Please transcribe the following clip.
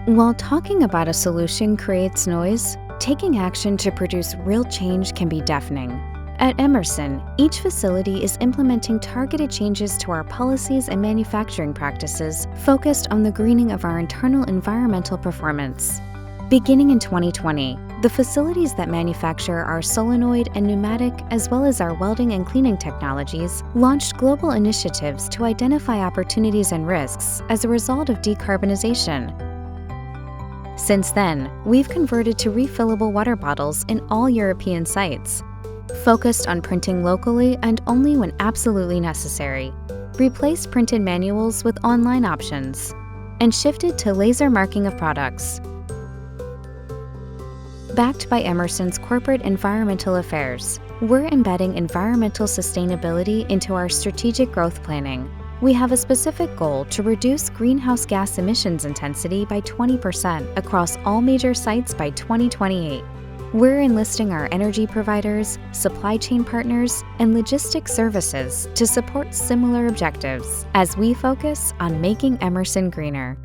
While talking about a solution creates noise, taking action to produce real change can be deafening. At Emerson, each facility is implementing targeted changes to our policies and manufacturing practices focused on the greening of our internal environmental performance. Beginning in 2020, the facilities that manufacture our solenoid and pneumatic, as well as our welding and cleaning technologies, launched global initiatives to identify opportunities and risks as a result of decarbonization. Since then, we've converted to refillable water bottles in all European sites, focused on printing locally and only when absolutely necessary, replaced printed manuals with online options, and shifted to laser marking of products. Backed by Emerson's corporate environmental affairs, we're embedding environmental sustainability into our strategic growth planning. We have a specific goal to reduce greenhouse gas emissions intensity by 20% across all major sites by 2028. We're enlisting our energy providers, supply chain partners, and logistics services to support similar objectives as we focus on making Emerson greener.